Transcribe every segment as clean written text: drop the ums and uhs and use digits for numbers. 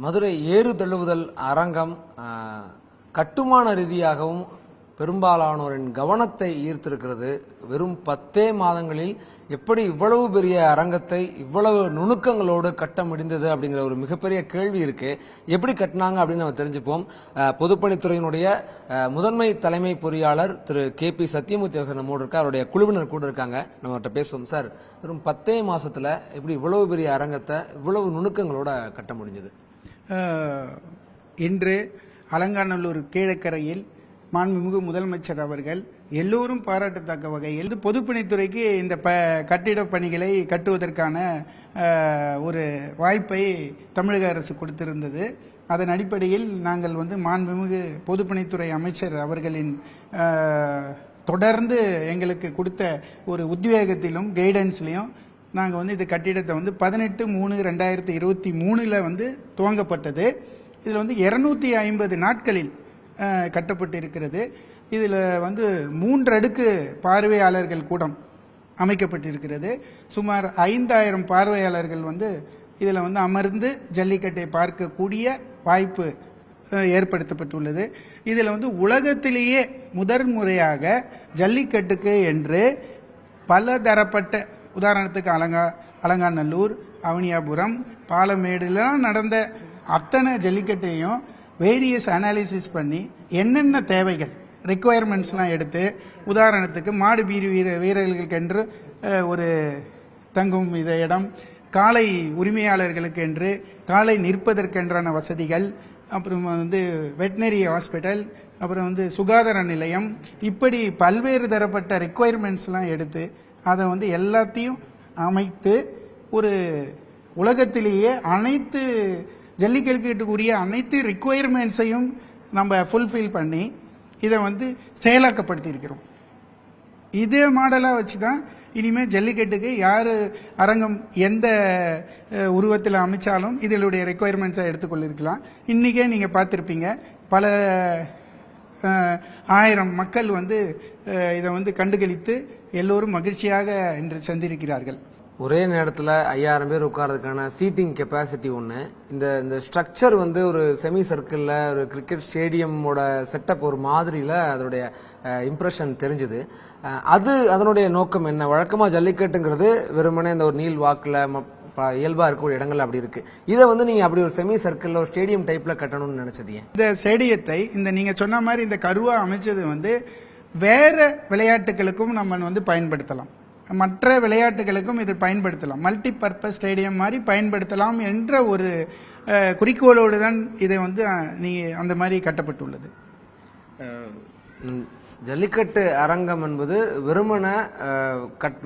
மதுரை ஏறு தழுவுதல் அரங்கம் கட்டுமான ரீதியாகவும் பெரும்பாலானோரின் கவனத்தை ஈர்த்திருக்கிறது. வெறும் 10 மாதங்களில் எப்படி இவ்வளவு பெரிய அரங்கத்தை இவ்வளவு நுணுக்கங்களோடு கட்ட முடிந்தது அப்படிங்கிற ஒரு மிகப்பெரிய கேள்வி இருக்கு. எப்படி கட்டினாங்க அப்படின்னு நம்ம தெரிஞ்சுப்போம். பொதுப்பணித்துறையினுடைய முதன்மை தலைமை பொறியாளர் திரு KP சத்தியமூர்த்தி அவர்கள் நம்மோடு இருக்கார். அவருடைய குழுவினர் கூட இருக்காங்க. நம்மகிட்ட பேசுவோம். சார், வெறும் 10 மாசத்துல எப்படி இவ்வளவு பெரிய அரங்கத்தை இவ்வளவு நுணுக்கங்களோட கட்ட முடிஞ்சது? இன்று அலங்காநல்லூர் கீழக்கரையில் மாண்புமிகு முதலமைச்சர் அவர்கள் எல்லோரும் பாராட்டத்தக்க வகையில் பொதுப்பணித்துறைக்கு இந்த கட்டிட பணிகளை கட்டுவதற்கான ஒரு வாய்ப்பை தமிழக அரசு கொடுத்திருந்தது. அதன் அடிப்படையில் நாங்கள் மாண்புமிகு பொதுப்பணித்துறை அமைச்சர் அவர்களின் தொடர்ந்து எங்களுக்கு கொடுத்த ஒரு உத்வேகத்திலும் கைடன்ஸ்லையும் நாங்கள் இந்த கட்டிடத்தை 18/3/2023 துவங்கப்பட்டது. இதில் 250 நாட்களில் கட்டப்பட்டு இருக்கிறது. இதில் 3 அடுக்கு பார்வையாளர்கள் கூடம் அமைக்கப்பட்டிருக்கிறது. சுமார் 5000 பார்வையாளர்கள் இதில் அமர்ந்து ஜல்லிக்கட்டை பார்க்கக்கூடிய வாய்ப்பு ஏற்படுத்தப்பட்டுள்ளது. இதில் உலகத்திலேயே முதன்முறையாக ஜல்லிக்கட்டுக்கு என்று பல தரப்பட்ட, உதாரணத்துக்கு அலங்காநல்லூர், அவனியாபுரம், பாலமேடுலாம் நடந்த அத்தனை ஜல்லிக்கட்டையும் வேரியஸ் அனாலிசிஸ் பண்ணி என்னென்ன தேவைகள் ரெக்குவயர்மெண்ட்ஸ்லாம் எடுத்து, உதாரணத்துக்கு மாடு வீரர்களுக்கு என்று ஒரு தங்கும் இடம், காளை உரிமையாளர்களுக்கு என்று காளை நிற்பதற்கென்றான வசதிகள், அப்புறம் வெட்டினரி ஹாஸ்பிட்டல், அப்புறம் சுகாதார நிலையம், இப்படி பல்வேறு தரப்பட்ட ரெக்குவயர்மெண்ட்ஸ்லாம் எடுத்து அதை எல்லாத்தையும் அமைத்து ஒரு உலகத்திலேயே அனைத்து ஜல்லிக்கட்டுக்குரிய அனைத்து ரிக்குவயர்மெண்ட்ஸையும் நம்ம ஃபுல்ஃபில் பண்ணி இதை செயலாக்கப்படுத்தி இருக்கிறோம். இதே மாடலாக வச்சு தான் இனிமேல் ஜல்லிக்கட்டுக்கு யார் அரங்கம் எந்த உருவத்தில் அமைச்சாலும் இதனுடைய ரெக்குவயர்மெண்ட்ஸை எடுத்துக்கொள்ளிருக்கலாம். இன்றைக்கே நீங்கள் பார்த்துருப்பீங்க, பல 1000 மக்கள் இதை கண்டுகளித்து எல்லோரும் மகிழ்ச்சியாக இன்று சந்திருக்கிறார்கள். ஒரே நேரத்தில் 5000 பேர் உட்கார்றதுக்கான சீட்டிங் கெப்பாசிட்டி ஒன்று. இந்த ஸ்ட்ரக்சர் ஒரு செமி சர்க்கிளில் ஒரு கிரிக்கெட் ஸ்டேடியமோட செட்டப் ஒரு மாதிரியில் அதனுடைய இம்ப்ரெஷன் தெரிஞ்சுது. அதனுடைய நோக்கம் என்ன? வழக்கமாக ஜல்லிக்கட்டுங்கிறது வெறுமனே இந்த ஒரு நீள் வாக்கில் இயல்பா இருக்கக்கூடிய இடங்கள் அப்படி இருக்கு. இதை நீங்க அப்படி ஒரு செமி சர்க்கிள் ஒரு ஸ்டேடியம் டைப்ல கட்டணும்னு நினைச்சது? இந்த ஸ்டேடியத்தை நீங்க சொன்ன மாதிரி இந்த கருவா அமைச்சது வேற விளையாட்டுகளுக்கும் நம்ம பயன்படுத்தலாம், மற்ற விளையாட்டுகளுக்கும் இதை பயன்படுத்தலாம், மல்டி பர்பஸ் ஸ்டேடியம் மாதிரி பயன்படுத்தலாம் என்ற ஒரு குறிக்கோளோடு தான் இதை அந்த மாதிரி கட்டப்பட்டுள்ளது. ஜல்லிக்கட்டு அரங்கம் என்பது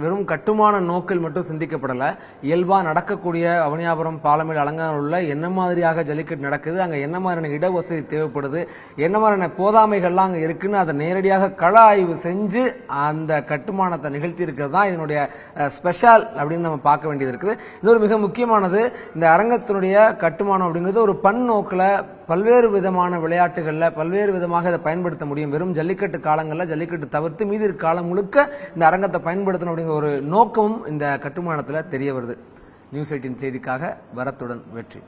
வெறும் கட்டுமான நோக்கில் மட்டும் சிந்திக்கப்படல. இயல்பா நடக்கக்கூடிய அவனியாபுரம், பாலமேடு, அலங்காநல்லூர்ல என்ன மாதிரியாக ஜல்லிக்கட்டு நடக்குது, அங்க என்ன மாதிரியான இடவசதி தேவைப்படுது, என்ன மாதிரியான போதாமைகள்லாம் அங்க இருக்குன்னு அதை நேரடியாக கள ஆய்வு செஞ்சு அந்த கட்டுமானத்தை நிகழ்த்தி இருக்கிறது தான் இதனுடைய ஸ்பெஷல் அப்படின்னு நம்ம பார்க்க வேண்டியது இருக்குது. இன்னொரு மிக முக்கியமானது, இந்த அரங்கத்தினுடைய கட்டுமானம் அப்படிங்கிறது ஒரு பன்னோக்கில் பல்வேறு விதமான விளையாட்டுகள்ல பல்வேறு விதமாக இதை பயன்படுத்த முடியும். வெறும் ஜல்லிக்கட்டு காலங்களில் ஜல்லிக்கட்டு தவிர்த்து மீதி காலம் முழுக்க இந்த அரங்கத்தை பயன்படுத்தணும் அப்படிங்கிற ஒரு நோக்கமும் இந்த கட்டுமானத்தில் தெரிய வருது. நியூஸ் 18 செய்திக்காக பரத்துடன் வெற்றி.